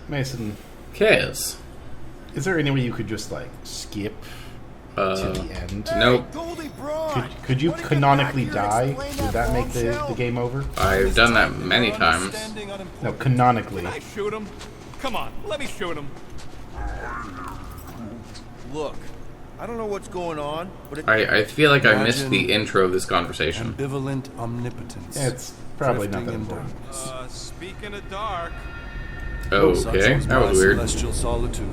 Mason. Chaos. Is there any way you could just, like, skip to the end? Nope. Could you canonically die? Would that make the game over? I've done that many times. No, canonically. Can I shoot him? Come on, let me shoot him. Look, I don't know what's going on, but I feel like I missed the intro of this conversation. Ambivalent omnipotence. Yeah, it's probably not that drifting in important. darkness. Speaking of dark, Okay, that was weird. Celestial solitude.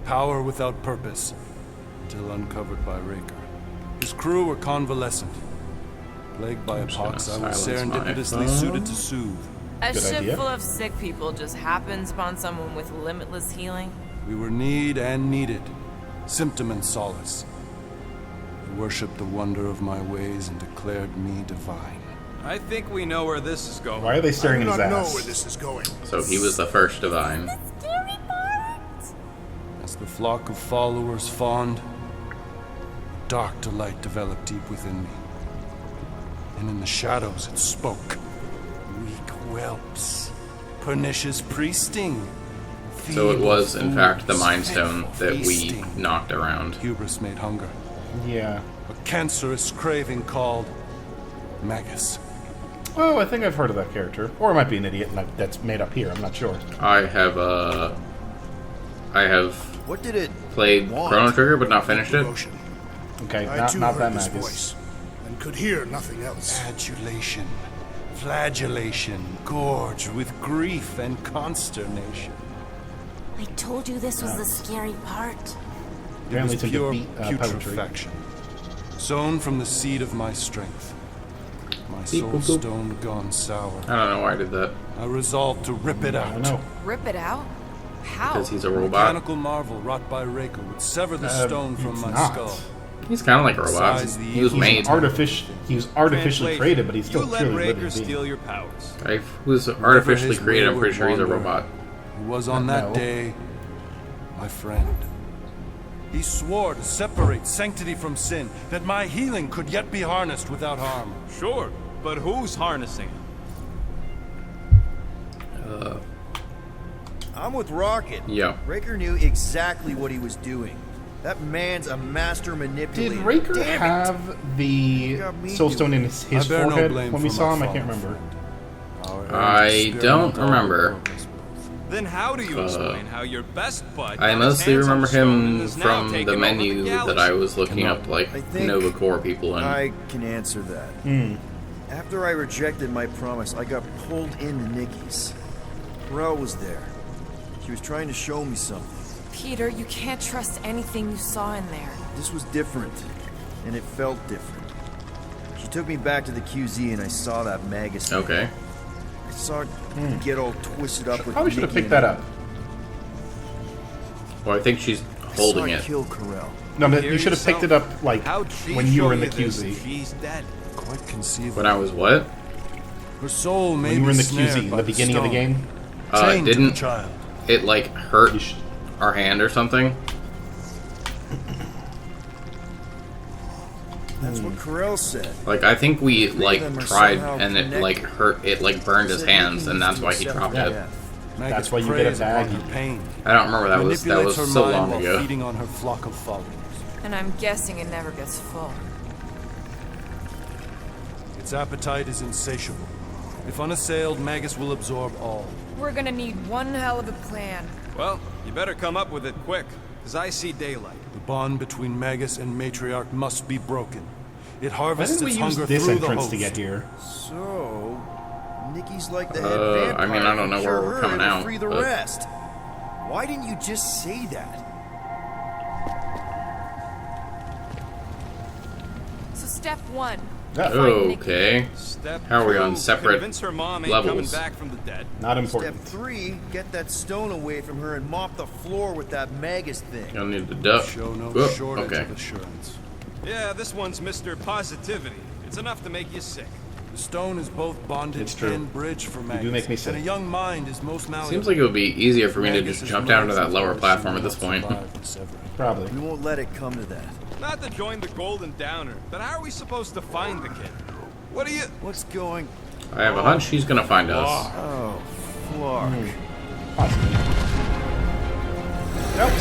Power without purpose, till uncovered by Raker. His crew were convalescent. Plagued by a just gonna pox, I was silence my serendipitously phone. suited to soothe. A Good ship idea. full of sick people just happens upon someone with limitless healing. We were need and needed, symptom and solace. They worshipped the wonder of my ways and declared me divine. I think we know where this is going. Why are they staring at his know ass? where this is going. So he was the first divine. Scary part. As the flock of followers fawned, a dark delight developed deep within me. And in the shadows it spoke. Weak whelps, pernicious priesting. So it was, in feeble fact, the fools, Mind Stone painful that we feasting. knocked around. Hubris made hunger. Yeah. A cancerous craving called Magus. Oh, I think I've heard of that character. Or I might be an idiot and that's made up here. I'm not sure. I have what did it played want? Chrono Trigger, but not finished it. Devotion. Okay, I not too that heard this Magus. voice and could hear nothing else. Adulation, flagellation, gorged with grief and consternation. I told you this was the scary part. It Apparently was it's into pure poetry. putrefaction, sown from the seed of my strength. My Beep, soul boop, boop. stone gone sour. I don't know why I did that. I resolved to rip it I out. don't know. Rip it out? How? Because he's a A robot. mechanical marvel wrought by Raker would sever the stone from it's my not. skull. He's kind of like a robot. Besides the He was evil made. He was artificially Translation, created, but he's still you let clearly Raker living being. steal your powers. He was artificially his created. I'm wayward pretty sure he's a wanderer robot. He was on that No. day my friend. He swore to separate sanctity from sin, that my healing could yet be harnessed without harm. Sure, but who's harnessing him? I'm with Rocket. Yeah. Raker knew exactly what he was doing. That man's a master manipulator. Did Raker Damn it. have the got me soul stone in his I bear no forehead blame when we for saw my him? I can't fallen remember. friend. Our errant I experiment don't all remember. broke us both. Then how do you explain how your best bud I got his mostly hands on remember the stone and him is now from taking the over menu that galaxy? I was looking up, like, I think Nova Core people in. I can answer that. After I rejected my promise, I got pulled into Nikki's. Corel was there. She was trying to show me something. Peter, you can't trust anything you saw in there. This was different, and it felt different. She took me back to the QZ, and I saw that Magus. Okay. I saw it get all twisted up with Probably should have Nikki picked that and up. Well, I think she's I holding saw it. kill Corel. No, but Hear you should have picked it yourself? up, like, How'd she when you show were in the this if QZ. She's dead. Quite conceivable. When I was what? Her soul may When you were in be the QZ, snared by the beginning of the stone, game. chained to the Didn't child. it, like, hurt You should- our hand or something? That's what Corel said. Like, I think we, like, them are tried somehow and it, like, connected. hurt, it, like, burned his Said hands, Nikki and needs that's to why he accept dropped her it. death. Magus That's why you get a preys upon bag. her pain. I don't remember, that was Manipulates her so mind long while ago. feeding on her flock of followers. And I'm guessing it never gets full. Its appetite is insatiable. If unassailed, Magus will absorb all. We're gonna need one hell of a plan. Well, you better come up with it quick, because I see daylight. The bond between Magus and Matriarch must be broken. It Why harvests didn't we its use hunger this through the entrance host. to get here? So, Nikki's like the head vampire. I mean, I don't know Cure where we're her coming and out, Free the but- rest. Why didn't you just say that? So step one. Okay. Step How are we 2, on separate convince her mom ain't levels? coming back from the dead. Not Step important. 3, get that stone away from her and mop the floor with that Magus thing. You'll need to duck. Show no Whoop, shortage okay. of assurance. Yeah, this one's Mr. Positivity. It's enough to make you sick. The stone is both bondage It's true. and bridge for Magus. do make me sick. And a young mind is most malleable. Seems like it would be easier for me to Magus just is jump down to that merciful lower as platform she at this will point. survive and sever it. Probably. We won't let it come to that. Not to join the Golden Downer, but how are we supposed to find the kid? What are you... What's going... I have a hunch she's gonna find us. Oh, Flark. Possibly.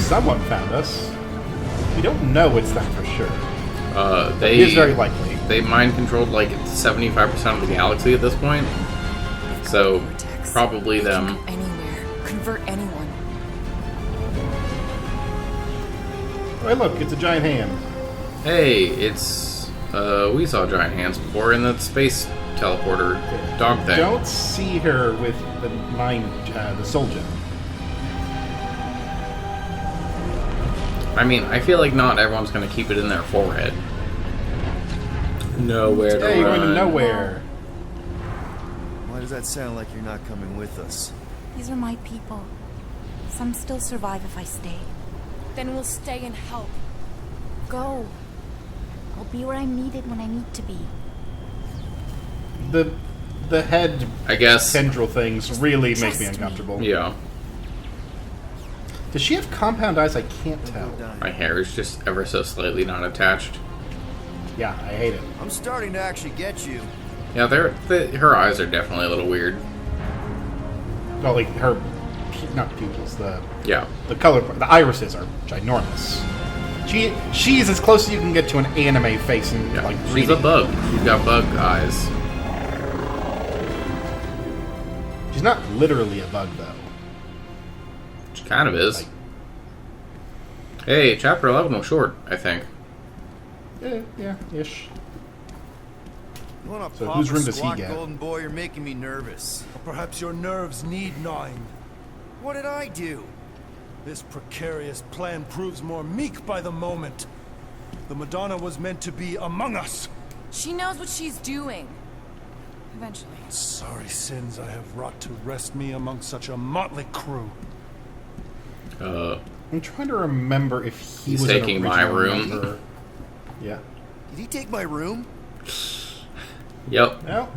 someone found us. We don't know it's them for sure. They It is very likely. They mind controlled like 75% of the galaxy at this point. So Vortex. probably They can them. go anywhere. Convert anyone. Oh, hey, look, it's a giant hand. Hey, it's we saw giant hands before in the space teleporter dog thing. Don't see her with the the soul gem. I mean, I feel like not everyone's gonna keep it in their forehead. Nowhere to Hey, you're run. going to nowhere. Why does that sound like you're not coming with us? These are my people. Some still survive if I stay. Then we'll stay and help. Go. I'll be where I'm needed when I need to be. The head I guess. tendril things really make trust me me. uncomfortable. Yeah. Does she have compound eyes? I can't tell. My hair is just ever so slightly not attached. Yeah, I hate it. I'm starting to actually get you. Yeah, her eyes are definitely a little weird. No, like her, not pupils. Yeah. The color, the irises are ginormous. She's as close as you can get to an anime face in Yeah. like 3D. She's a bug. She's got bug eyes. She's not literally a bug though. She kind of is. Hey, chapter 11 was short, I think. Yeah, ish. You want to So pop whose a room does he squat, get? Golden Boy? You're making me nervous. Perhaps your nerves need gnawing. What did I do? This precarious plan proves more meek by the moment. The Madonna was meant to be among us. She knows what she's doing. Eventually. Sorry sins I have wrought to rest me among such a motley crew. I'm trying to remember if he He's was an taking my original room. member. Yeah. Did he take my room? Yep. Well,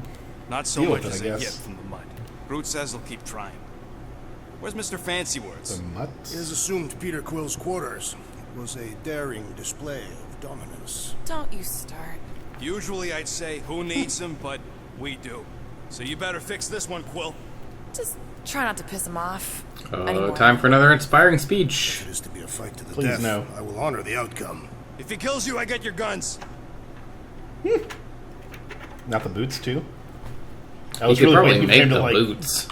Not so Deal much with it, as I a guess. yip from the mud. Brute says he'll keep trying. Where's Mr. Fancy Words? the mutts. It is assumed Peter Quill's quarters. It was a daring display of dominance. Don't you start. Usually I'd say, who needs him, but we do. So you better fix this one, Quill. Just try not to piss him off. anymore. Time for another inspiring speech. It is to be a fight to the Please death. no. I will honor the outcome. If he kills you, I get your guns. Not the boots too. I You was could really probably waiting for make him to the like. boots.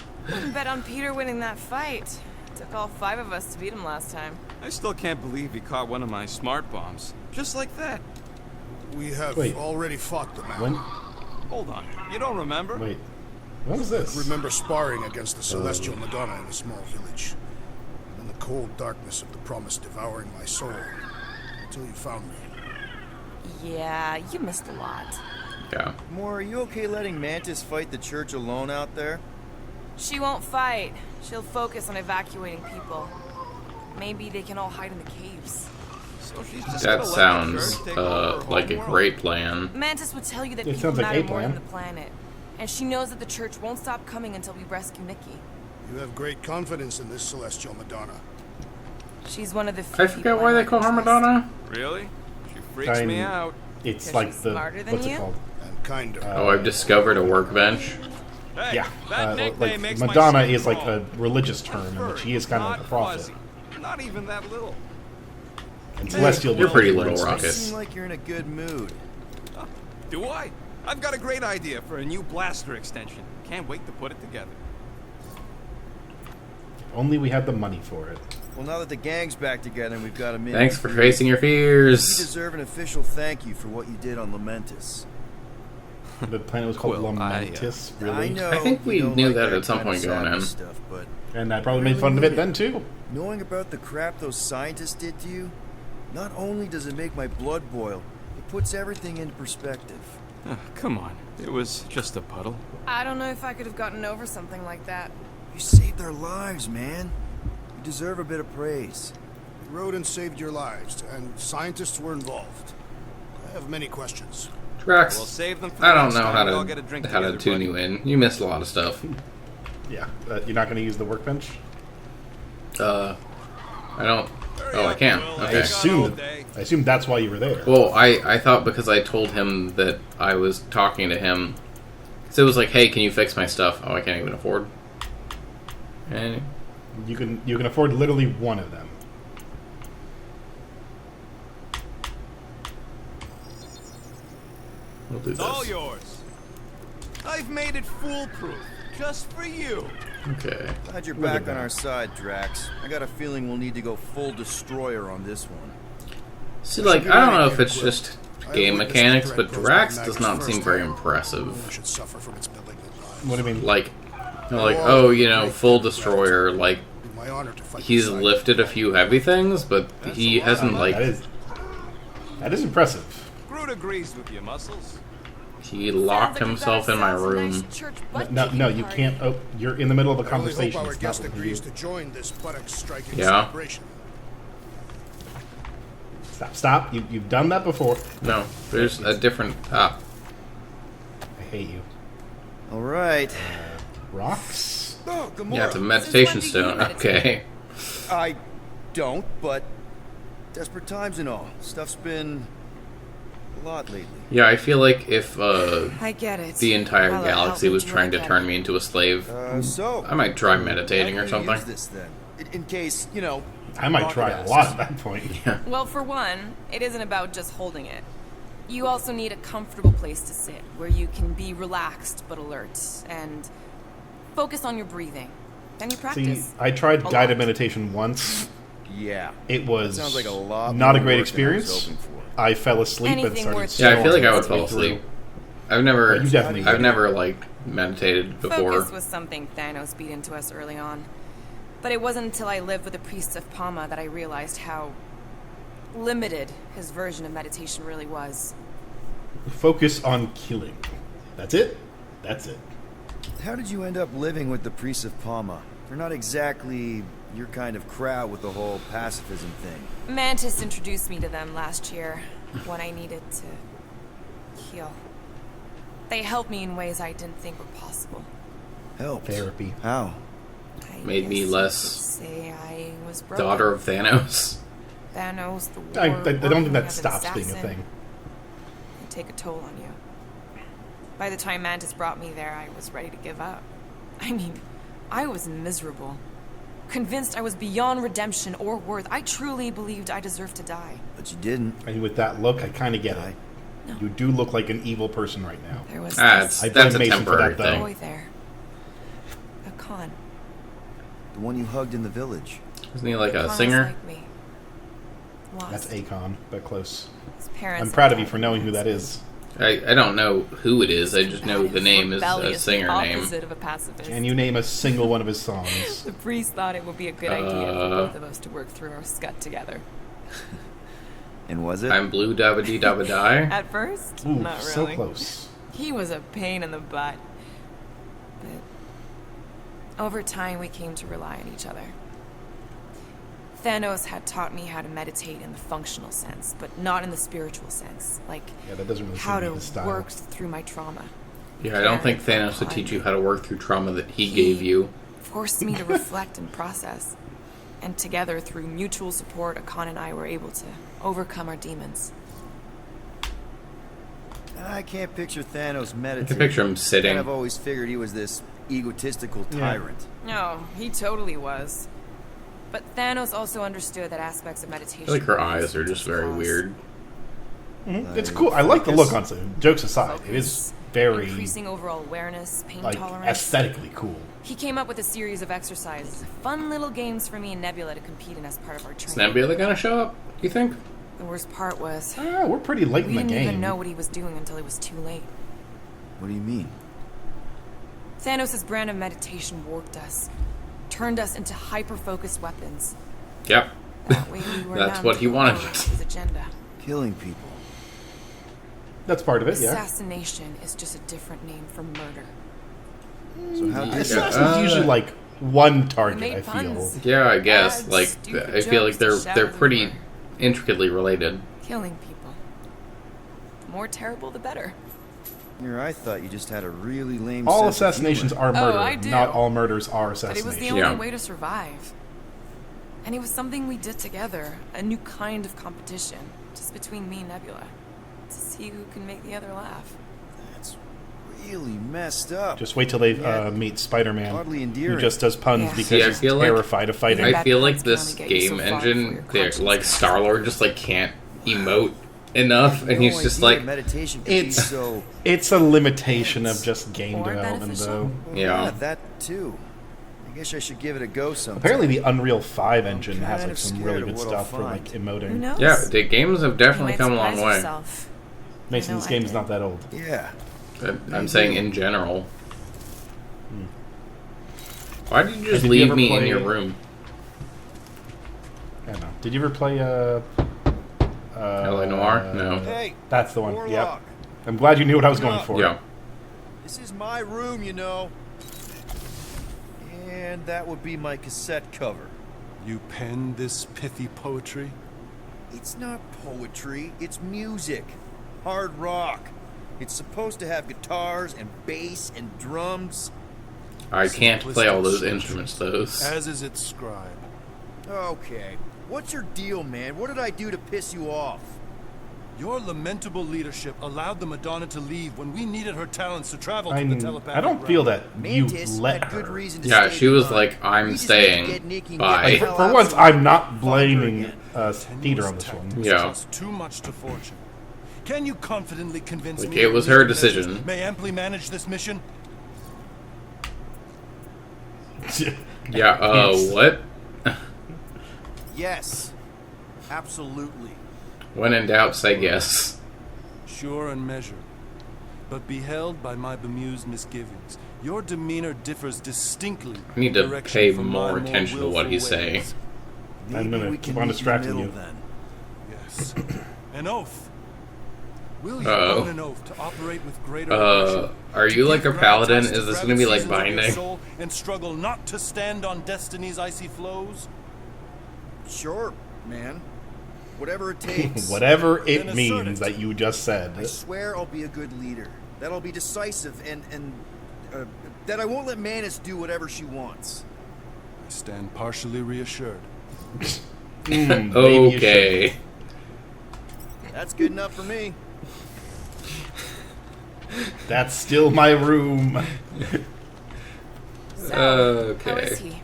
Bet on Peter winning that fight. Took all 5 of us to beat him last time. I still can't believe he caught one of my smart bombs. Just like that. We have Wait. already fought the man. When? Hold on. You don't remember? Wait. What was this? Remember sparring against the Celestial Madonna in a small village. And the cold darkness of the promise devouring my soul. Until you found me. Yeah, you missed a lot. Yeah. Moore, are you okay letting Mantis fight the church alone out there? She won't fight. She'll focus on evacuating people. Maybe they can all hide in the caves. So she's just That gonna let the sounds church take over her like a homeworld? great plan. Mantis would tell you that It people sounds like matter a more plan. than the planet. And she knows that the church won't stop coming until we rescue Nikki. You have great confidence in this Celestial Madonna. She's one of the few I forget people why they know call her can trust. Madonna. Really? She freaks me I'm- out. It's 'Cause like she's the smarter than what's you? it called? And kinder. Oh, I've discovered a workbench. Hey, Yeah, that nickname like makes my Madonna skin is like crawl. a religious term, in which she is kind of like a Not prophet. fuzzy. Not even that little. And Celestial, You're pretty little, Rocket. Rocket. You seem like you're in a good mood. Do I? I've got a great idea for a new blaster extension. Can't wait to put it together. Only we had the money for it. Well, now that the gang's back together and we've got a minute, Thanks for facing your fears. you deserve an official thank you for what you did on Lamentus. The planet was called Well, Lamentis, I really? know I think we you don't knew like that at some kind of point going savage in. Stuff, but And I probably made fun of it then too. knowing about the crap those scientists did to you, not only does it make my blood boil, it puts everything in perspective. Come on. It was just a puddle. I don't know if I could have gotten over something like that. You saved their lives, man. You deserve a bit of praise. The rodents saved your lives, and scientists were involved. I have many questions. Drax, We'll save them for I the don't next know time we all get a drink how to together, tune buddy. you in. You missed a lot of stuff. Yeah. You're not going to use the workbench? I don't. Oh, I can. I Okay. assumed that's why you were there. Well, I thought because I told him that I was talking to him, so it was like, hey, can you fix my stuff? Oh, I can't even afford. And You can afford literally one of them. We'll do It's all this. yours. I've made it foolproof, just for you. Okay. Glad you're Look at back on that. our side, Drax. I got a feeling we'll need to go full destroyer on this one. See, like, I don't know if it's just I game witnessed mechanics, the but threat Drax grows does by not Magnus seem very first. impressive. Should suffer from its malignant lines. What do you mean? Like, oh, you know, full destroyer, like, It'd be my honor to fight he's beside lifted a few heavy things, but he hasn't, like, That is impressive. Groot agrees with you, Muscles. he locked himself in my room. No, you can't. Oh, you're in the middle of a you. I only conversation. hope our It's not guest with agrees you. to join this buttocks striking Yeah. celebration. Stop. You've done that before. No, there's a different... I hate you. All right. Rocks? Oh, Gamora. Yeah, it's a meditation Since when do you stone. meditate? Okay. I don't, but desperate times and all. Stuff's been a lot lately. Yeah, I feel like if I get it. the entire Hello, galaxy help was me trying to get turn it. me into a slave, So I might try how meditating do or you something. use this then? In case, you know. I might Rocket try a asks. lot at that point. Well, for one, it isn't about just holding it. You also need a comfortable place to sit, where you can be relaxed but alert, and focus on your breathing. Then you See, practice. I tried A guided lot. meditation once. Yeah. It was Sounds like a lot not more a great work than I was experience. hoping for. I fell asleep and Anything started worth Yeah, I feel like I would snoring fall through. asleep. I've never, You definitely I've would. never like meditated before. Focus was something Thanos beat into us early on. But it wasn't until I lived with the priests of Palma that I realized how limited his version of meditation really was. Focus on killing. That's it? That's it. How did you end up living with the priests of Palma? They're not exactly your kind of crowd with the whole pacifism thing. Mantis introduced me to them last year when I needed to heal. They helped me in ways I didn't think were possible. Helped. Therapy. How? I Made me guess you less could say I was broken. Daughter of Thanos. Thanos, the I war, don't think working that as an stops being a assassin, thing. can take a toll on you. By the time Mantis brought me there, I was ready to give up. I mean, I was miserable. Convinced I was beyond redemption or worth. I truly believed I deserved to die. But you didn't. And with that look, I kind of get it. You do look like an evil person right now. There was That's I this blame a Mason for temporary that, though. thing. boy there. A con. The one you hugged in the village. Isn't he like a Con's singer? like me. Lost. That's Akon, but close. His parents I'm proud of you died for knowing who that when is. I don't know who it is. I just know Bad the and name is a rebellious, singer the name. opposite of a pacifist. Can you name a single one of his songs? The priest thought it would be a good idea for both of us to work through our scut together. And was it? I'm blue dabba dee dabba die. At first, Ooh, not so really. close. He was a pain in the butt. But over time, we came to rely on each other. Thanos had taught me how to meditate in the functional sense, but not in the spiritual sense, like Yeah, that doesn't really how seem to to be his style. work through my trauma. Yeah, I don't think Thanos would teach you how to work through trauma that he gave you. Forced me to reflect and process. And together, through mutual support, Akon and I were able to overcome our demons. I can't picture Thanos meditating. I can picture him sitting. I've always figured he was this egotistical tyrant. No, he totally was. But Thanos also understood that aspects of meditation... I feel like her were eyes are just very flaws. weird. It's cool. I like the look on it. Jokes aside, it is very Increasing overall awareness, pain like tolerance. aesthetically cool. He came up with a series of exercises, fun little games for me and Nebula to compete in as part of our Is training. Nebula gonna show up, you think? The worst part was, Ah, we're pretty late we in the didn't game. even know what he was doing until it was too late. What do you mean? Thanos' brand of meditation warped us, turned us into hyper-focused weapons. Yep. That way we were That's numb what to he the wanted. horror of his agenda. Killing people. That's part of it, yeah. Assassination is just a different name for murder. So how did Assassin's usually like one target, made I feel. puns. Yeah, I guess. Bad, Like, stupid I feel like jokes to they're shadow pretty humor. intricately related. Killing people. The more terrible, the better. Here, I thought you just had a really lame All sense of assassinations humor. are murder. I do. Not all murders are But it assassinations. was the only Yeah. way to survive. And it was something we did together, a new kind of competition, just between me and Nebula, to see who can make the other laugh. That's really messed up. Just wait till they Yeah. meet Spider-Man, Oddly who endearing. just does puns Yeah. because See, I he's feel like- terrified of fighting. Even I feel like puns can this only get you so game far before engine, your they're, conscience like gets Star-Lord just like can't emote enough, and he's just like, meditation could be so. It's a limitation of just game Or development, beneficial. though. yeah. That too. I guess I should give it a go sometime. Apparently, the Unreal 5 engine has kind like of some scared really of good what stuff I'll for like find. emoting. Who knows? Yeah, the games have You definitely might come a long surprise way. yourself. Mason, I this know I game's did. not that old. Yeah. But I'm saying in general. Why did you just Did you leave ever me in play- your room? I don't know. Did you ever play LA Noire? No. Hey, That's the one. Yep. Warlock. I'm glad you knew what I was going for. Yeah. This is my room, you know. And that would be my cassette cover. You penned this pithy poetry? It's not poetry, it's music. Hard rock. It's supposed to have guitars and bass and drums. I can't play all those Simplistic instruments, those. As is its scribe. Okay. What's your deal, man? What did I do to piss you off? Your lamentable leadership allowed the Madonna to leave when we needed her talents to travel to the I telepathic don't feel realm. that you Mantis let had good her. reason to Yeah, stay she was behind. like, I'm We just had to staying. get Nikki and Bye. get the Like, hell for out once, so I'm we not can find her blaming again. Theater on this one. Tenuous Yeah. cost too much to fortune. Can you confidently convince Like, me it was that her these decision. measures may amply manage this mission? Yeah, what? Yes. Absolutely. When in doubt, say yes. Sure and measured, but beheld by my bemused misgivings. Your demeanor differs distinctly. I need in to direction pay from more my attention to what willful he's saying. ways. I'm Maybe gonna we keep can on meet in the distracting middle you. then. Yes. An oath. Will you Uh-oh. own an oath to operate with greater aggression, Are to you like give a paladin? gravitas to Is this gonna be like gravitations of your Binding? soul and struggle not to stand on destiny's icy flows? Sure, man. Whatever it takes. Whatever Then it assert means it. that you just said. I swear I'll be a good leader. That I'll be decisive and that I won't let Manus do whatever she wants. I stand partially reassured. Maybe you should. Okay. That's good enough for me. That's still my room. So, Okay. How is he?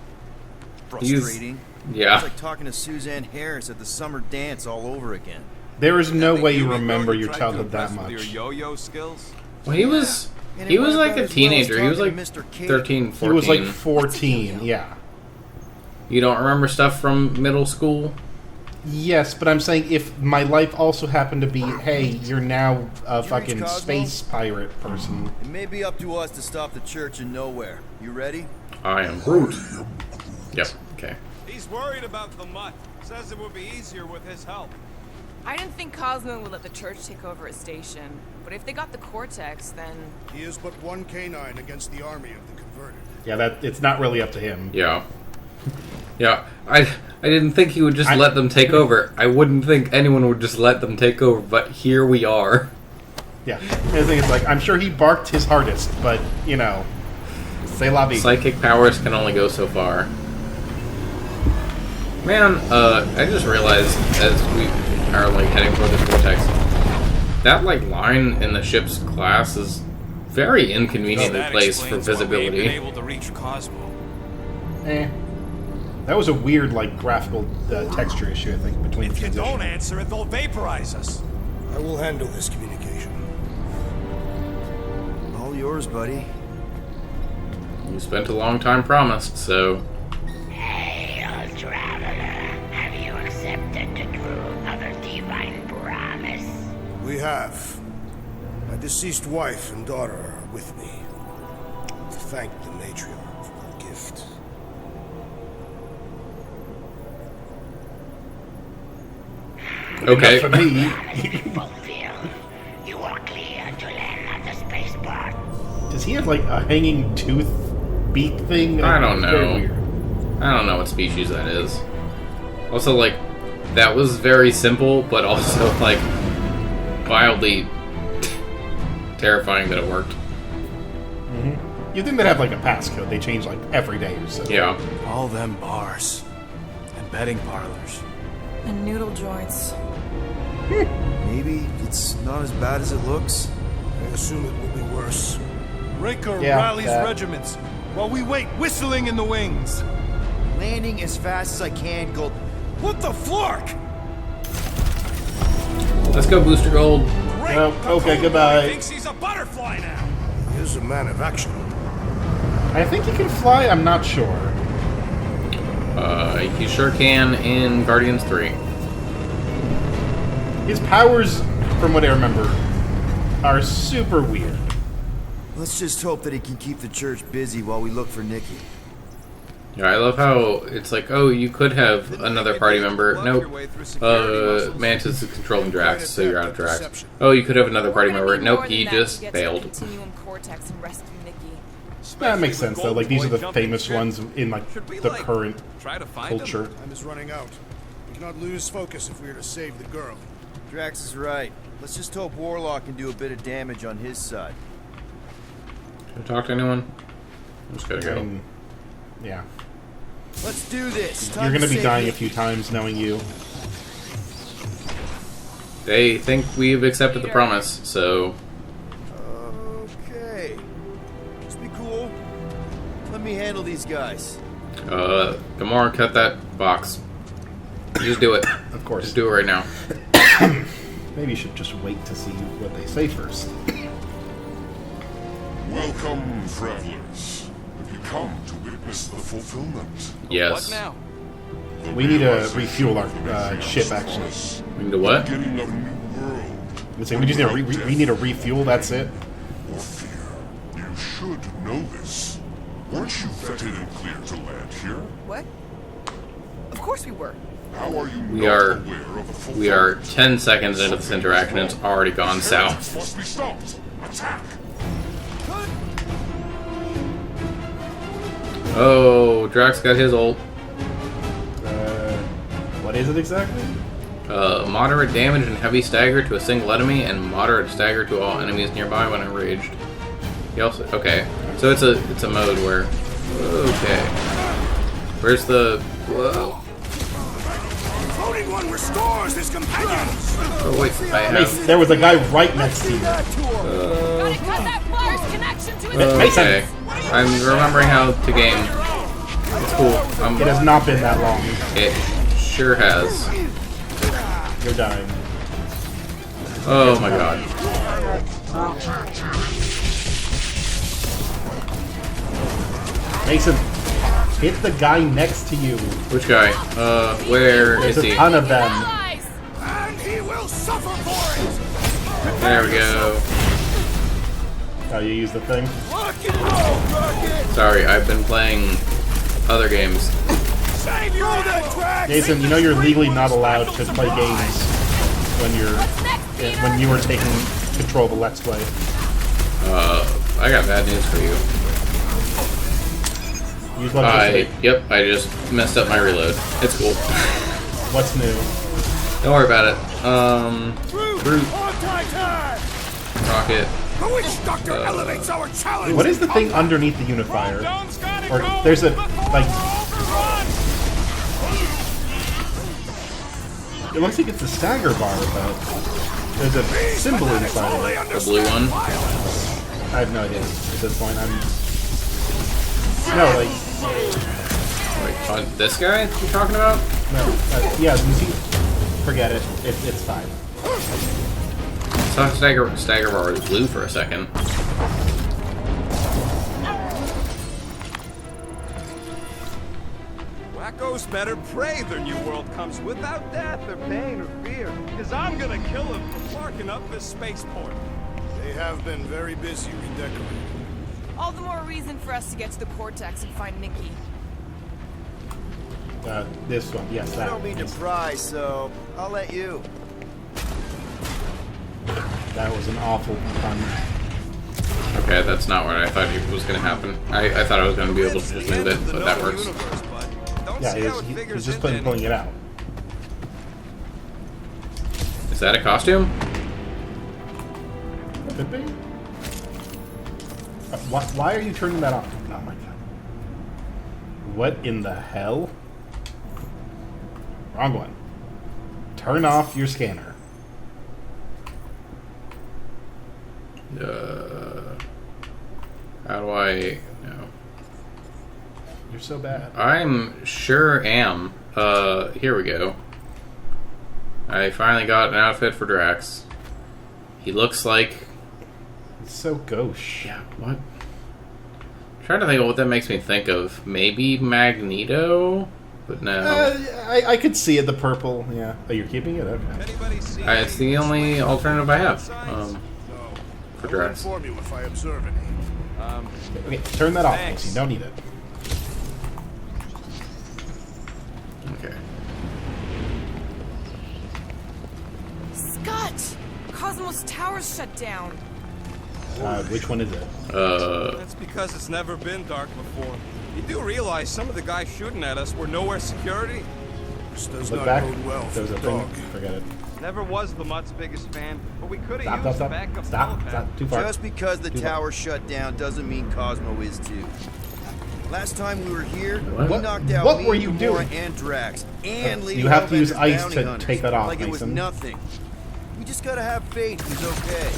Frustrating. Yeah. It's like talking to Suzanne Harris at the summer dance all over again. There is no Think way you Big remember Bro, your tried to childhood that impress with much. Your yo-yo skills? Well, he was And he it was went like about a as well as teenager. He was like talking to Mr. K. 13, He 14. was like 14, yeah. You don't remember stuff from middle school? Yes, but I'm saying if my life also happened to be, hey, you're now a Did you reach fucking Cosmo? space pirate person. It may be up to us to stop the church in Knowhere. You ready? I am Groot. Yep. Okay. He's worried about the mutt. Says it would be easier with his help. I didn't think Cosmo would let the church take over a station, but if they got the Cortex, then He is but one canine against the army of the converted. Yeah, that it's not really up to him. Yeah. Yeah. I didn't think he would just let them take over. I wouldn't think anyone would just let them take over, but here we are. Yeah. The thing is, like, I'm sure he barked his hardest, but, you know, c'est la vie. Psychic powers can only go so far. Man, I just realized as we are like heading for the vortex, that like line in the ship's glass is very inconveniently That placed for explains why we ain't been visibility. able to reach Cosmo. That was a weird, like, graphical texture issue, I think, between the If you transition. don't answer it, they'll vaporize us. I will handle this communication. All yours, buddy. You spent a long time promised, so Hail, traveler. Have you accepted the truth of a divine promise? We have. My deceased wife and daughter are with me. Thank the matriarch for her gift. okay. For me, Fulfilled. You are clear to land at the spaceport. does he have, like, a hanging tooth beak thing? I don't Very know. weird. I don't know what species that is. Also, like, that was very simple, but also like wildly terrifying that it worked. You'd think they'd have, like, a passcode. They change, like, every day or so. Yeah. All them bars and betting parlors. and noodle joints. Maybe it's not as bad as it looks. I assume it will be worse. Raker Yeah, rallies that- regiments while we wait, whistling in the wings. Landing as fast as I can, go. What the flark? Let's go, Booster Gold. Oh, okay, goodbye. Thinks he's a butterfly now. He is a man of action. I think he can fly, I'm not sure. He sure can in Guardians 3. His powers, from what I remember, are super weird. Let's just hope that he can keep the church busy while we look for Nikki. Yeah, I love how it's like, oh, you could have another party member. Nope. Mantis is controlling Drax, so you're out of Drax. Oh, you could have another party member. Nope, he just failed. That makes sense, though. Like, these are the famous ones in, like, the current culture. Time is running out. We cannot lose focus if we are to save the girl. Drax is right. Let's just hope Warlock can do a bit of damage on his side. Can I talk to anyone? I'm just gonna go. Yeah. Let's do this. You're gonna be dying a few times knowing you. They think we've accepted the promise, so... Okay. Just be cool. Let me handle these guys. Gamora, cut that box. Just do it. Of course. Just do it right now. Maybe you should just wait to see what they say first. Welcome, travelers. Have you come to witness the fulfillment? Yes. What now? We need to refuel our ship, actually. We need to what? Beginning of a new world. We just need we need to refuel, that's it. Or fear. You should know this. Weren't you vetted and cleared to land here? What? Of course we were. How are you We not are- aware of the fulfillment? We are 10 seconds into this interaction and it's already gone south. Must be stopped. Attack. Oh, Drax got his ult. What is it exactly? Moderate damage and heavy stagger to a single enemy, and moderate stagger to all enemies nearby when enraged. He also so it's a mode where where's the whoa? Floating one restores his companions. Oh wait, I have There was a guy right next to you. Gotta cut that flyer's connection to his okay. I'm remembering how to game. It's cool. It has not been that long. It sure has. You're dying. Oh my god. Mason, hit the guy next to you. Which guy? Where There's is a he? ton of them. And he will suffer for it. There we go. Oh, you use the thing? Rock and roll, Rocket. Sorry, I've been playing other games. Save your that Jason, you know you're legally not allowed to play games when you were taking control of a Let's Play. I got bad news for you. Use electricity. Yep, I just messed up my reload. It's cool. What's new? Don't worry about it. Groot. Rocket. The witch doctor elevates our challenge. What is the thing underneath the unifier? Or there's a like. It looks like it's a stagger bar, but there's a symbol inside of it. The blue one. I have no idea at this point. No, like Wait, this guy you're talking about? no. Yeah, you see. Forget it. It's fine. I thought stagger bar was blue for a second. Wackos better pray their new world comes without death or pain or fear. Because I'm gonna kill him for marking up this spaceport. They have been very busy redecorating. All the more reason for us to get to the Cortex and find Nikki. This one, yes, I that. don't mean to pry, so I'll let you. That was an awful pun. Okay, that's not what I thought was going to happen. I thought I was going to be able to just move it, but that works. Yeah, he's just pulling it out. Is that a costume? Could be. Why are you turning that off? Oh my god. What in the hell? Wrong one. Turn off your scanner. How do I... No. You're so bad. I'm sure am. Here we go. I finally got an outfit for Drax. He looks like... It's so gauche. Yeah, what? I'm trying to think of what that makes me think of. Maybe Magneto? But no. I could see it, the purple. Yeah. Oh, you're keeping it? Okay. It's the only alternative I have for I will Drax. inform you if I observe any. Okay, turn that off. Thanks. You don't need it. Okay. Scott! Cosmos Tower's shut down. Which one is it? That's because it's never been dark before. You do realize some of the guys shooting at us were Knowhere security? This does Look not back. bode well for There's the a thing. dog. Forget it. Never was Lamutte's biggest fan, but we could have Stop, used stop, a backup stop. Stop. telepath. Stop. Too far. Just because the Too far. tower shut down doesn't mean Cosmo is too. Last time we were here, What? we knocked out What me, were you Gamora, doing? and Drax, and Lady You have to use Hellbender's ice bounty to hunters, take that off, like it was Mason. nothing. We just gotta have faith he's okay.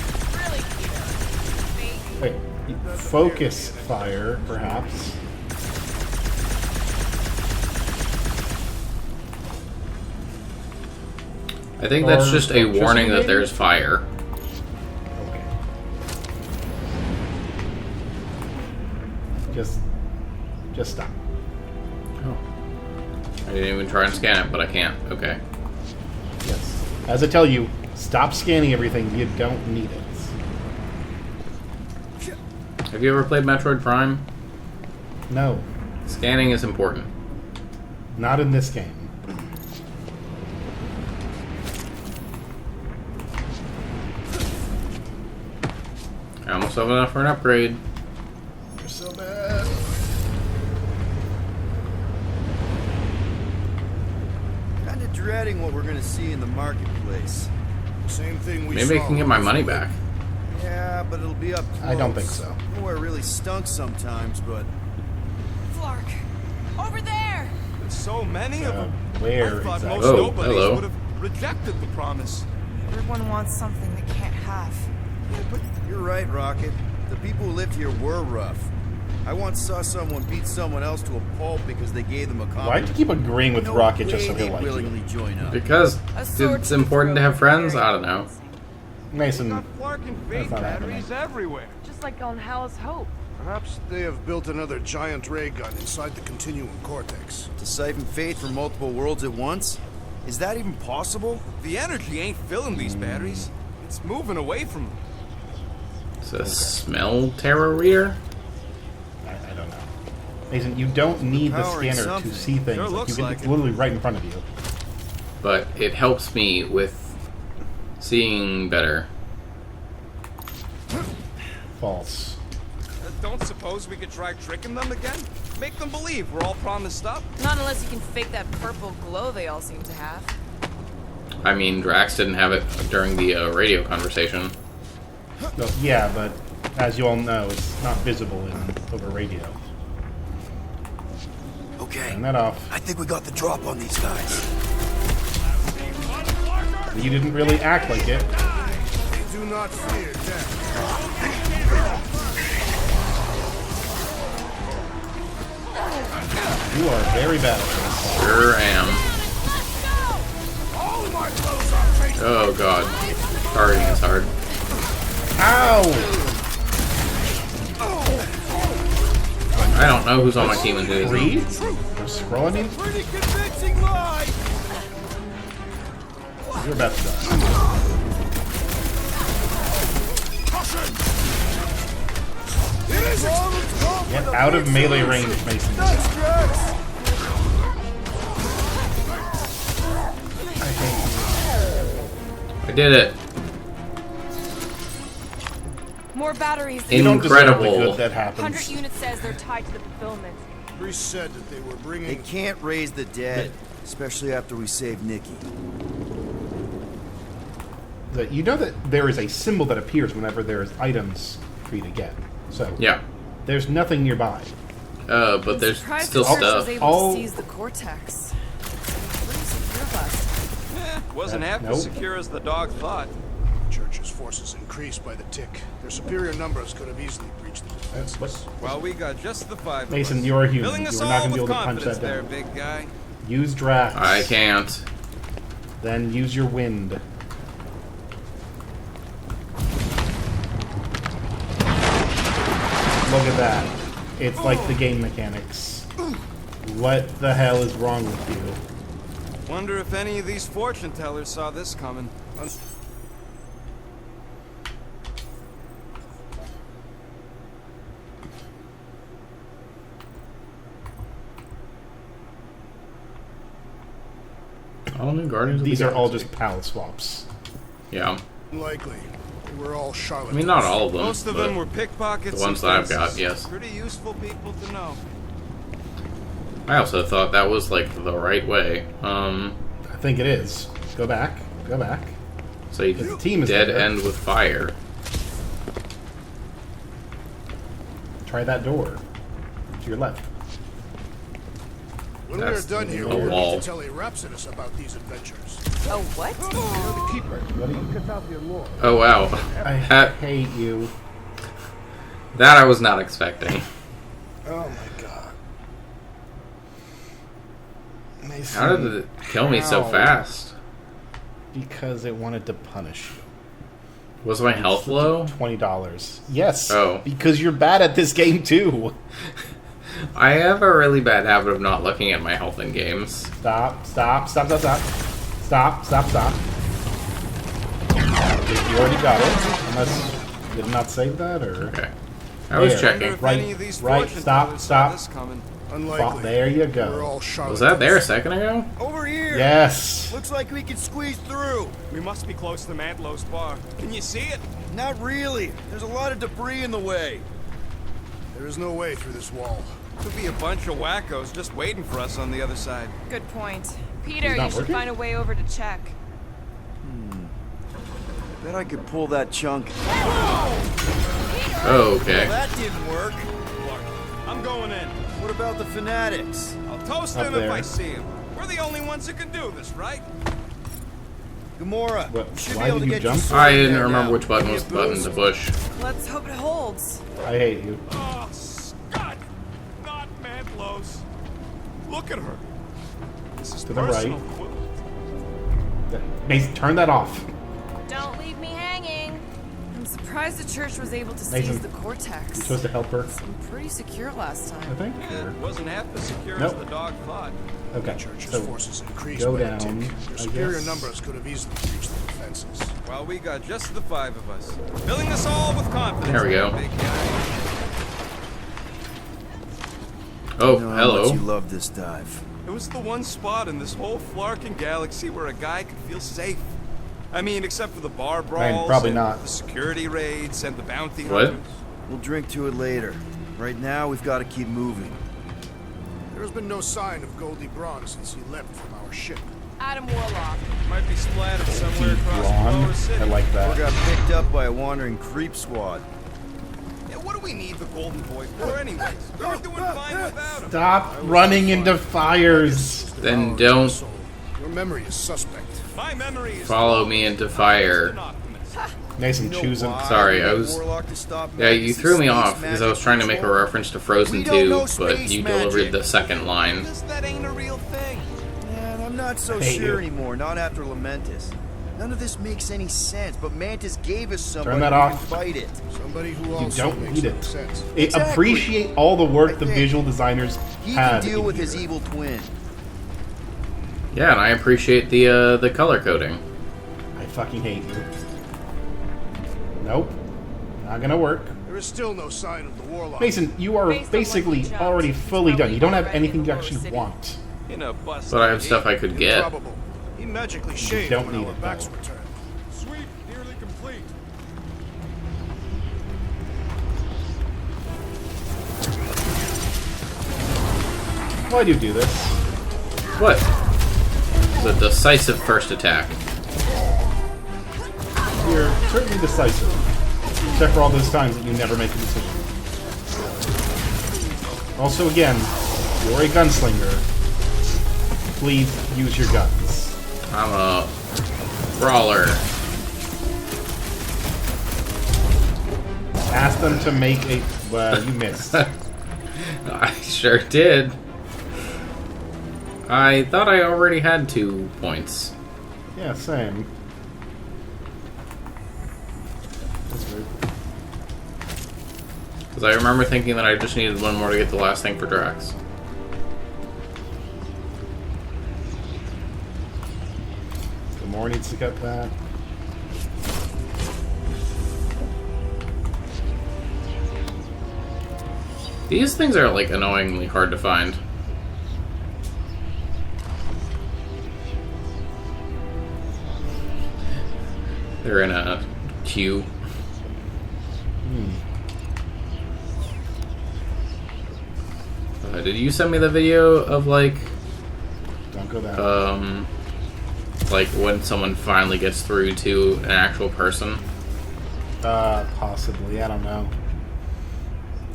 Really, Peter. Wait. Focus fire, perhaps. I think that's Or just a electricity, warning that maybe? there's fire. Okay. Just stop. Oh. I didn't even try and scan it, but I can't. Okay. Yes. As I tell you, stop scanning everything. You don't need it. Have you ever played Metroid Prime? No. Scanning is important. Not in this game. I almost have enough for an upgrade. You're so bad. Kinda dreading what we're gonna see in the marketplace. Same thing we Maybe I saw can get my with money the back. Yeah, but it'll be up close. I don't think so. Nowhere really stunk sometimes, but Flark! Over there! There's so many of them. Where I thought exactly? most Oh, nobodies hello. would have rejected the promise. Everyone wants something they can't have. But you're right, Rocket. The people who lived here were rough. I once saw someone beat someone else to a pulp because they gave them a compliment. Why'd you keep agreeing with No Rocket just so way he'll they'd like you? willingly join up. Because A sword it's to the important to throat have friends? is I very don't know. convincing. Mason, Got Flark and That's Fate not batteries happening. everywhere. Just like on Hal's Hope. Perhaps they have built another giant ray gun inside the continuum cortex. To siphon fate from multiple worlds at once? Is that even possible? The energy ain't filling these batteries. It's moving away from them. It's a smell terror reader? I don't know. Mason, you don't need the Powering scanner something. to see things. Sure Like, looks you can, like it's it. literally right in front of you. But it helps me with seeing better. False. Don't suppose we could try tricking them again? Make them believe we're all promised up. Not unless you can fake that purple glow they all seem to have. I mean, Drax didn't have it during the radio conversation. Well, yeah, but as you all know, it's not visible over radio. Okay, Turn that off. I think we got the drop on these guys. You didn't really act like it. They do not fear death. You are very bad at this. Sure am. Oh god. Targeting is hard. Ow! I don't know who's on my team and who Reed? isn't. You're scrolling? Pretty convincing lie. You're about to die. Get out of melee range, Mason. I did it. More batteries. You don't deserve the Incredible. good that 100 happens. units says they're tied to the fulfillment. Priest said that they were They bringing... can't raise the dead, especially after we save Nikki. You know that there is a symbol that appears whenever there is items for you to get. So Yeah. there's nothing nearby. But there's Surprised still Drax stuff. was able All- to seize the cortex. Pretty secure bust. Wasn't half Nope. as secure as the dog thought. Church's forces increased by the tick. Their superior numbers could have easily breached the defenses. What? Well, we got just the five. Mason, of us. you're a human. Filling us You are not all gonna be with able to punch confidence that there, down. big guy. Use Drax. I can't. Then use your wind. Look at that. It's like the game mechanics. What the hell is wrong with you? Wonder if any of these fortune tellers saw this coming. All new Guardians of These the are all Galaxy. just palette swaps. Yeah. Unlikely. They were all Charlotte. I mean, not all of them. Most of but them were pickpockets. the ones and that I've got, fences. yes. Pretty useful people to know. I also thought that was, like, the right way. I think it is. Go back. Go back. So you The team is dead there. end with fire. Try that door. To your left. When That's we're done here, a we wall. need to tell a Rhapsodus about these adventures. Oh, what? What do you- Oh, wow. I That- hate you. That I was not expecting. Oh my god. Mason, How did it kill me so how? fast? Because it wanted to punish you. Was my health low? $20. Yes. Oh. Because you're bad at this game too. I have a really bad habit of not looking at my health in games. Stop. Stop. Stop. Stop. Stop. Stop. Stop. Stop. You already got it. Unless you did not save that or. Okay. I was There. checking. If Right, any of these right, fortune stop, tellers saw stop. this coming. Unlikely. There you We're go. all Charlotte. Was that there a second ago? Over here! Yes. Looks like we can squeeze through. We must be close to Mantlow's bar. Can you see it? Not really. There's a lot of debris in the way. There is no way through this wall. Could be a bunch of wackos just waiting for us on the other side. Good point. Peter, It's you not should working? find a way over to check. Bet I could pull that chunk. Oh, okay. Well, that didn't work. I'm going in. What about the fanatics? I'll toast Up them if there. I see them. We're the only ones who can do this, right? Gamora, What, you should why be able did to you get your jump? sword I in didn't there remember now. which button Give was me the a button boost. to push. Let's hope it holds. I hate you. Oh, Scott! Not Mantlow's. Look at her. This is To the personal right. quilt. Mason, turn that off. Don't leave me hanging. I'm surprised the church was able to Nathan, seize the cortex. You're supposed to help her, Seemed pretty secure last I time. think. Yeah, it wasn't half as secure Nope. as the dog thought. Okay. Church's So forces increased go by a down, tick. I Their superior guess. numbers could have easily breached the defenses. Well, we got just the 5 of us. Filling us all with confidence. There we go. Big guy. Oh, You know how much you hello. love this dive. It was the one spot in this whole Flarkin galaxy where a guy could feel safe. I mean, except for the bar brawls, probably and not. the security raids, and the bounty What? hunters. We'll drink to it later. Right now, we've got to keep moving. There has been no sign of Goldie Braun since he left from our ship. Adam Warlock. Might be splattered somewhere across the Blonde. lower city. I like Or that. got picked up by a wandering creep squad. Yeah, what do we need the Golden Boy for, anyways? We were doing fine without him. Stop running into fires. Then don't Soul. Your memory is suspect. My memory is follow me into fire. an optimist. Mason, choose him. Why Sorry, we I need was- Warlock to stop Yeah, you Magus' threw me space off because I was magic trying to make a control? reference to Frozen We don't 2, know but space you magic. delivered the second line. Because that ain't a real thing. Yeah, I'm not so I hate sure you. anymore. Not after Lamentus. None of this makes any sense, but Mantis gave us somebody that who off. can fight it. Somebody who You also don't makes need no it. sense. Exactly. Appreciate all the work I the think visual designers He had. can deal in with his here. evil twin. Yeah, and I appreciate the color coding. I fucking hate you. Nope. Not gonna work. There is still no sign of the Warlock. Mason, you are Based on what basically he jumped, already he's fully done. probably You don't have already anything in you the actually lower city. want. In a bus. But I have stuff I could get. Improbable. He magically shaved don't when need our it, backs though. were turned. Sweep nearly complete. Why do you do this? What? The decisive first attack. You're certainly decisive. Except for all those times that you never make a decision. Also, again, you're a gunslinger. Please use your guns. I'm a brawler. Ask them to make a... Well, you missed. I sure did. I thought I already had 2 points. Yeah, same. That's weird. Because I remember thinking that I just needed one more to get the last thing for Drax. Gamora needs to get that. These things are, like, annoyingly hard to find. They're in a queue. Did you send me the video of, like... Don't go that like, when someone finally gets through to an actual person? Possibly. I don't know.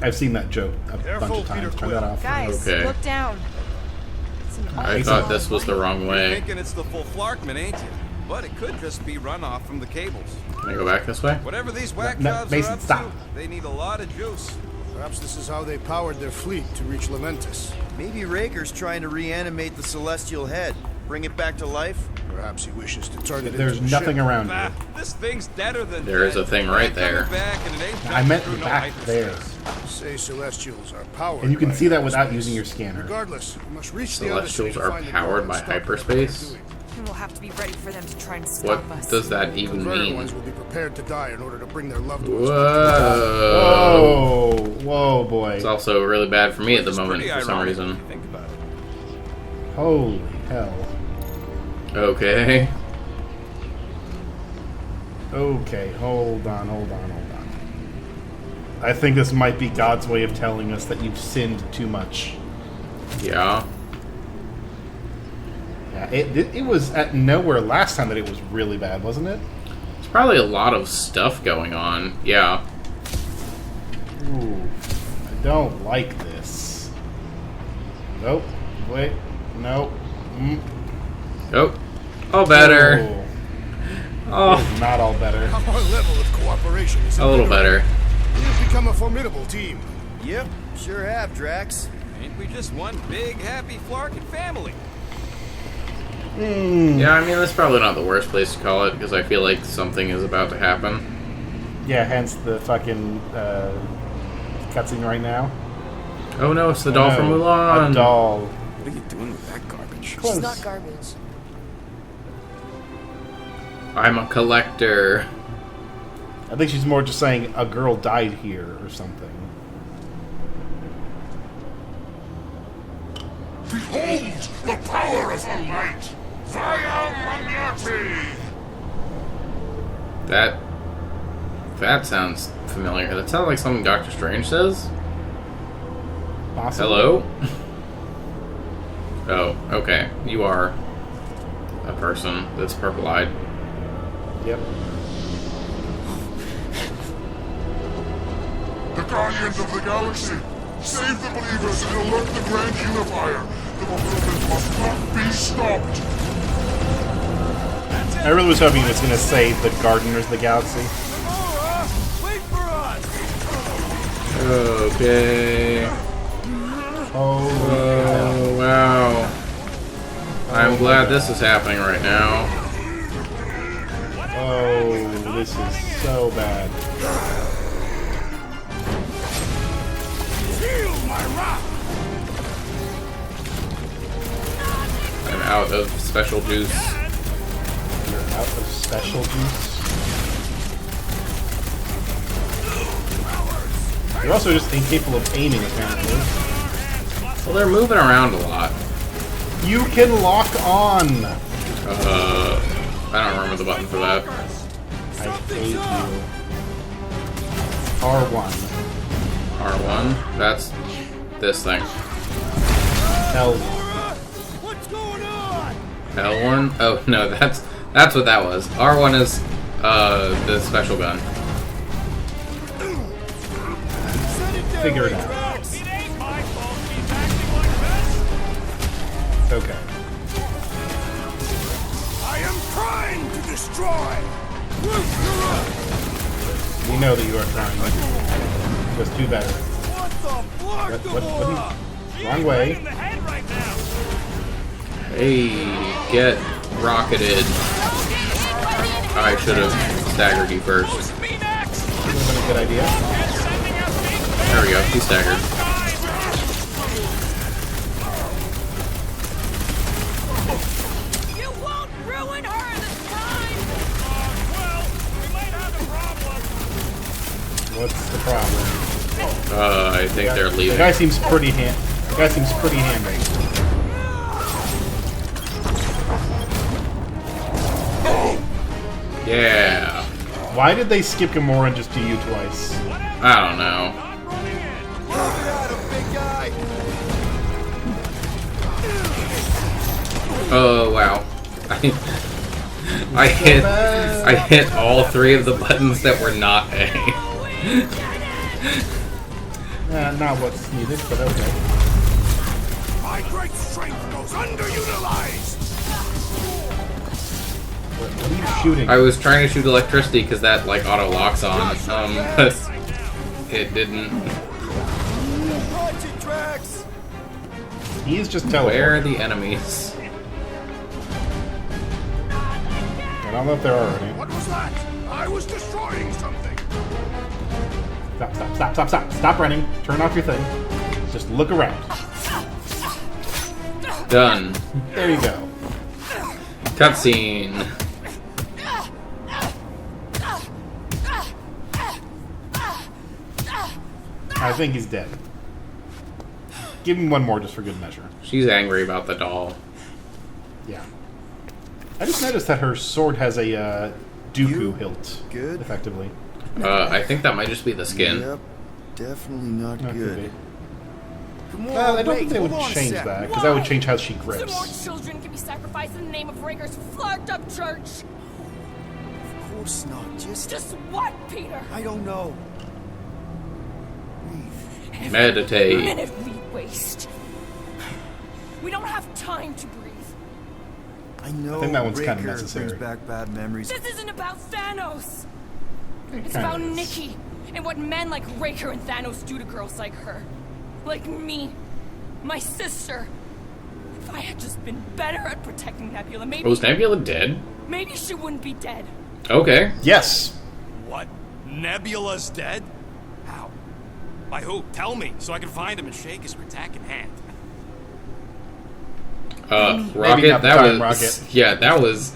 I've seen that joke a bunch of times. Turn that off. Guys, Okay. look down. It's an I thought this was the wrong You're way. thinking it's the full Flarkman, ain't you? But it could just be runoff from the cables. Can I go back this way? Whatever these whack No, jobs Mason, are up stop. to, they need a lot of juice. Perhaps this is how they powered their fleet to reach Lamentus. Maybe Raker's trying to reanimate the celestial head, bring it back to life. Perhaps he wishes to turn it There's into a nothing ship. around Nah, you. this thing's deader than There is dead. a thing right there. Coming back and it ain't I jumping meant through no back there. hyperspace. Say Celestials are powered. And you can by see that without hyperspace. using your scanner. Regardless, we must reach the other Celestials city to are find the powered door by and stop whatever hyperspace? they're doing. And we'll have to be ready for them to try and stop What us. does that even Converted mean? ones will be prepared to die in order to bring their loved ones. Whoa! Whoa, whoa, boy. It's also really bad for me at the Which is moment pretty for some ironic reason. if you think about it. Holy hell. Okay. Okay, hold on. I think this might be God's way of telling us that you've sinned too much. Yeah. Yeah, it was at Knowhere last time that it was really bad, wasn't it? There's probably a lot of stuff going on. Yeah. Ooh, I don't like this. Nope. Wait. Nope. Oh. All better. Oh. Oh. It's not all better. Our level of cooperation is A little better. We have become a formidable team. Yep, sure have, Drax. Ain't we just one big, happy Flarkin family? Yeah, I mean, that's probably not the worst place to call it, because I feel like something is about to happen. Yeah, hence the fucking cutscene right now. Oh no, it's the doll from Mulan! A doll. What are you doing with that garbage? Close. She's not garbage. I'm a collector. I think she's more just saying a girl died here or something. Behold the power of the light! Via Magnati! That sounds familiar. That sounds like something Doctor Strange says. Possibly. Hello? Oh, okay. You are a person that's purple-eyed. Yep. The Guardians of the Galaxy! Save the believers and alert the Grand Unifier! The fulfillment must not be stopped! I really was hoping it was going to say the Gardeners of the Galaxy. Gamora! Wait for us! Okay. Oh, Oh, wow. I'm glad this is happening right now. oh, this is so bad. I'm out of special juice. You're out of special juice. You're also just incapable of aiming, apparently. Well, they're moving around a lot. You can lock on! I don't remember the button for that. I hate you. R1. R1? That's this thing. L1. L1? Oh, no, that's what that was. R1 is, the special gun. Figure it out. Okay. I am trying to destroy. We know that you are trying. Just do better. What? Wrong way. Hey, get rocketed. I should have staggered you first. Would have been a good idea. There we go, he staggered. You won't ruin her this time! What's the problem? I think they're The leaving. guy seems pretty handy. Yeah. Why did they skip Gamora and just do you twice? I don't know. Oh wow. I hit all 3 of the buttons that were not A. Not what's needed, but okay. My great strength goes underutilized. What are you shooting? I was trying to shoot electricity because that like auto locks on, but it didn't. He's just teleporting. Where are the enemies? I don't know if there are any. What was that? I was destroying something. Stop. Stop running. Turn off your thing. Just look around. Done. There you go. Cutscene. I think he's dead. Give him one more just for good measure. She's angry about the doll. Yeah. I just noticed that her sword has a Dooku hilt. Good. Effectively. I think that might just be the skin. Yep, definitely not That could be. good. Well, I don't think they would change that, because that would change how she Some more grips. children can be sacrificed in the name of Rager's flagged-up church. Of course not. Just what, Peter? I don't know. Every Meditate. minute we waste. We don't have time to breathe. I know. I think that one's kinda Raker necessary. brings back bad memories. This isn't about Thanos. It's kinda about is. Nikki and what men like Raker and Thanos do to girls like her. Like me. My sister. If I had just been better at protecting Nebula, maybe... Was Nebula dead? Maybe she wouldn't be dead. Okay. Yes. What? Nebula's dead? How? By who? Tell me, so I can find him and shake his Ritakin hand. Rocket, not the that time, was... Rocket. Yeah, that was...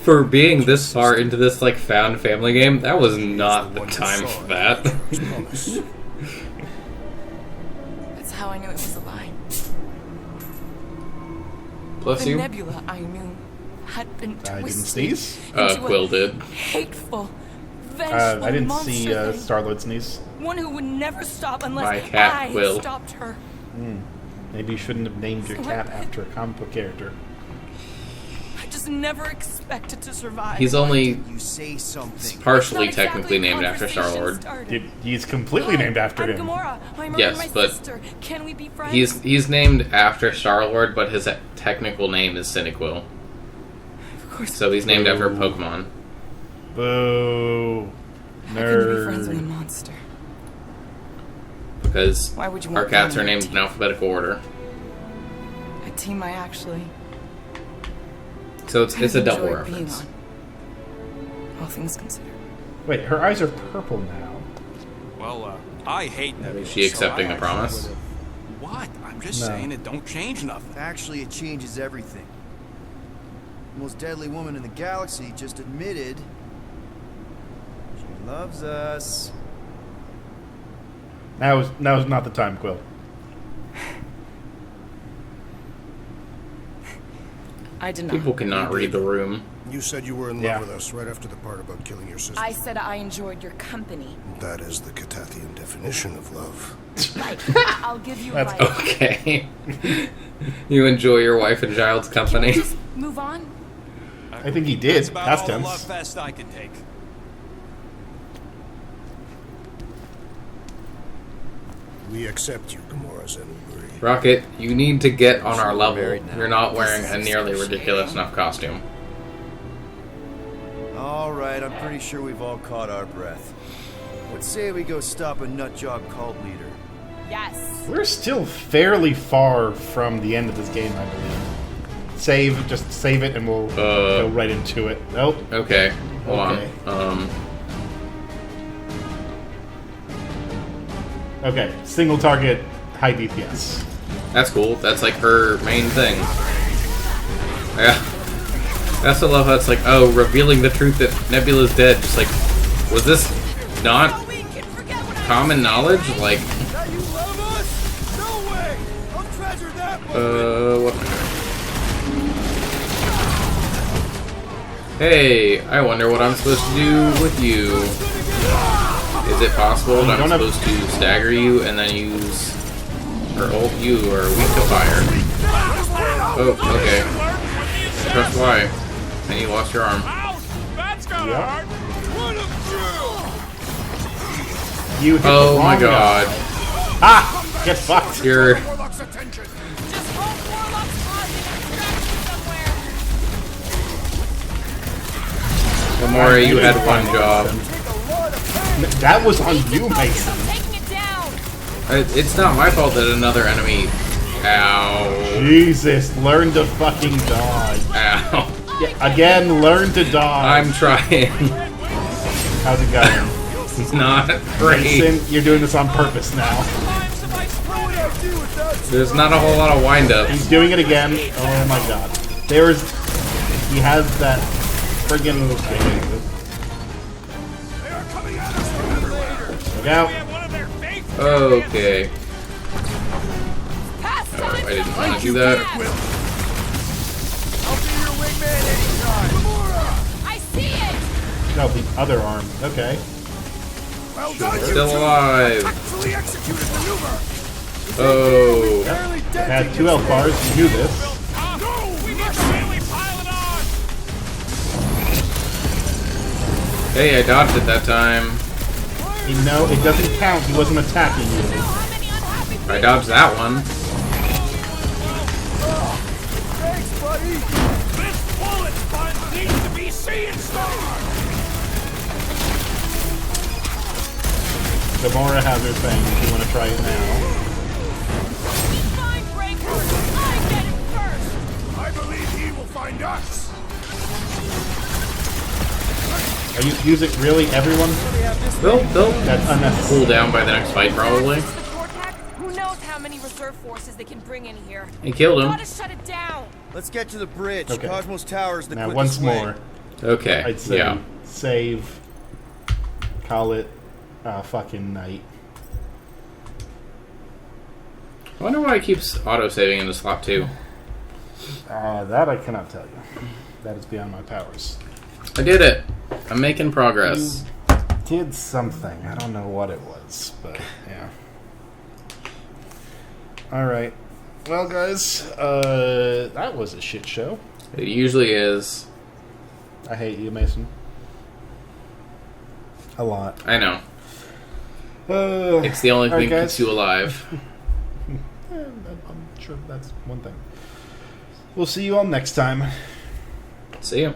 For being this far into this, like, found family game, that was not the time for that. That's how I knew it was a lie. Bless The you. Nebula I knew had been I didn't twisted sneeze. into Quill a did. hateful, vengeful I didn't monster see thing. Star-Lord sneeze. One who would never stop unless My cat I Quill. stopped her. Maybe you shouldn't have named your So cat what? after a comic book character. I just never expected to survive. He's only You say something. partially It's not technically exactly named after conversation Star-Lord. started. He's completely Hi, named after I'm him. Gamora. I murdered Yes, my but sister. Can we be friends? He's named after Star-Lord, but his technical name is Cyndaquil. Of course. So he's named after a Pokemon. Boo. How can you be friends with a Nerd. monster? Because Why would you our want cats one are on your named in alphabetical order. A team I actually So it's a double enjoyed being reference. on. All things considered. Wait, her eyes are purple now. Well, I hate Nebula. Is she accepting so I the promise? actually would've- What? I'm just No. saying it don't change nothing. Actually, it changes everything. The most deadly woman in the galaxy just admitted she loves us. Now's not the time, Quill. I did not. People cannot read the room. You said you were in love Yeah. with us right after the part about killing your sister. I said I enjoyed your company. That is the Catathian definition of love. Right. I'll give you That's right. Okay. You enjoy your wife and child's company. Just move on. I think he did. That's about Past all the love tense. fest I can take. We accept you, Gamora Zenuburi. Rocket, you need to get on our level. married now. You're not wearing a nearly ridiculous enough costume. All right, I'm pretty sure we've all caught our breath. Let's say we go stop a nutjob cult leader. Yes. We're still fairly far from the end of this game, I believe. Save. Just save it, and we'll go right into it. Nope. Okay. Hold Okay. on. Okay. Single target, high DPS. That's cool. That's like her main thing. Yeah. I also love how it's like, oh, revealing the truth that Nebula's dead. Just like, was this not common knowledge? Like, what? Hey, I wonder what I'm supposed to do with you. Is it possible that I'm supposed to stagger you and then use or ult you or weak to fire? Oh, okay. Press Y. And you lost your arm. Yep. You hit Oh the my wrong god. guy. Ah! Get fucked. You're... Gamora, you had one job. That was on you, Mason. It's not my fault that another enemy... Ow. Jesus, learn to fucking dodge. Ow. Yeah, again, learn to dodge. I'm trying. How's it going? It's not great. Mason, you're doing this on purpose now. There's not a whole lot of wind-up. He's doing it again. Oh my god. There's... He has that friggin' thing. Look out. Okay. Oh, I didn't want to do that. I see it. No, the other arm. Okay. Still alive. Oh. Yep. Had 2 health bars. You knew this. Hey, I dodged it that time. No, it doesn't count. He wasn't attacking you. I dodged that one. Thanks, buddy. This bullet sponge needs to be seeing stars. Gamora has her thing if you want to try it now. Find Breaker. I get it first. I believe he will find us. Are you using really everyone? They'll That's unnecessary. cool down by the next fight, probably. Who knows how many reserve forces they can bring in here? He killed him. Gotta shut it down. Let's get to the bridge. Okay. Cosmos Tower's the Now, quickest once way. more. Okay, I'd say yeah. save. Call it fucking night. I wonder why it keeps auto-saving in the slot 2. That I cannot tell you. That is beyond my powers. I did it. I'm making progress. You did something. I don't know what it was, but yeah. Alright. Well, guys, that was a shit show. It usually is. I hate you, Mason. A lot. I know. It's the only thing that keeps you alive. I'm sure that's one thing. We'll see you all next time. See ya.